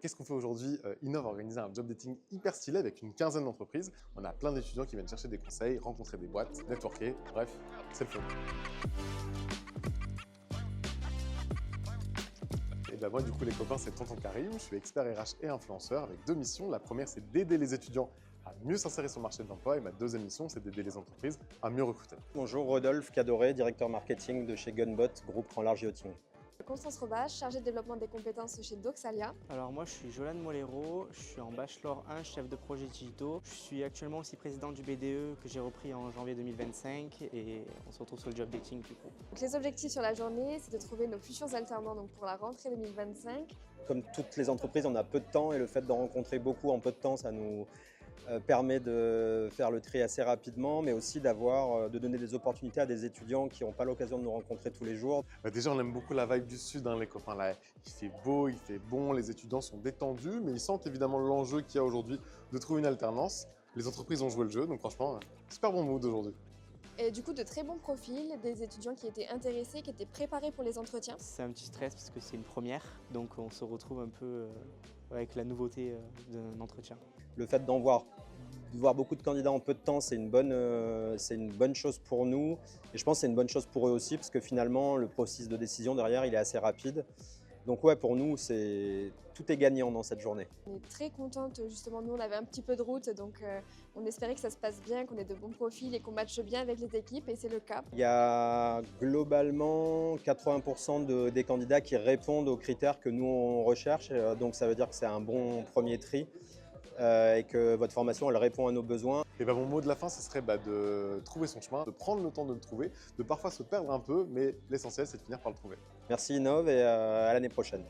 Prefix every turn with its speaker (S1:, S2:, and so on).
S1: qu'est-ce qu'on fait aujourd'hui? Innov a organisé un job dating hyper stylé avec une quinzaine d'entreprises. On a plein d'étudiants qui viennent chercher des conseils, rencontrer des boîtes, networker, bref, c'est le fun. Et ben moi, du coup, les copains, c'est Tonton Karim. Je suis expert RH et influenceur avec deux missions. La première, c'est d'aider les étudiants à mieux s'insérer sur le marché de l'emploi. Et ma deuxième mission, c'est d'aider les entreprises à mieux recruter.
S2: Bonjour, Rodolphe Cadoré, directeur marketing de chez Gunbot, groupe Grand Large Yachting.
S3: Constance Robach, chargée de développement des compétences chez Doxalia.
S4: Alors moi je suis Jolan Molero, je suis en Bachelor 1, chef de projet digitaux. Je suis actuellement aussi président du BDE que j'ai repris en janvier 2025 et on se retrouve sur le job dating du coup.
S3: Donc, les objectifs sur la journée, c'est de trouver nos futurs alternants donc, pour la rentrée 2025.
S2: Comme toutes les entreprises, on a peu de temps et le fait d'en rencontrer beaucoup en peu de temps, ça nous permet de faire le tri assez rapidement, mais aussi de donner des opportunités à des étudiants qui n'ont pas l'occasion de nous rencontrer tous les jours.
S1: Déjà, on aime beaucoup la vibe du sud, hein, les copains. Là, il fait beau, il fait bon, les étudiants sont détendus, mais ils sentent évidemment l'enjeu qu'il y a aujourd'hui de trouver une alternance. Les entreprises ont joué le jeu, donc franchement, super bon mood aujourd'hui.
S3: Et du coup, de très bons profils, des étudiants qui étaient intéressés, qui étaient préparés pour les entretiens.
S4: C'est un petit stress parce que c'est une première, donc on se retrouve un peu avec la nouveauté d'un entretien.
S2: Le fait de voir beaucoup de candidats en peu de temps, c'est une bonne chose pour nous. Et je pense que c'est une bonne chose pour eux aussi, parce que finalement, le processus de décision derrière, il est assez rapide. Donc ouais, pour nous, tout est gagnant dans cette journée.
S3: On est très contente, justement, nous on avait un petit peu de route, donc on espérait que ça se passe bien, qu'on ait de bons profils et qu'on matche bien avec les équipes, et c'est le cas.
S2: Il y a globalement 80% des candidats qui répondent aux critères que nous on recherche, donc ça veut dire que c'est un bon premier tri et que votre formation elle répond à nos besoins.
S1: Et mon mot de la fin, ce serait de trouver son chemin, de prendre le temps de le trouver, de parfois se perdre un peu, mais l'essentiel, c'est de finir par le trouver.
S2: Merci Innov et à l'année prochaine.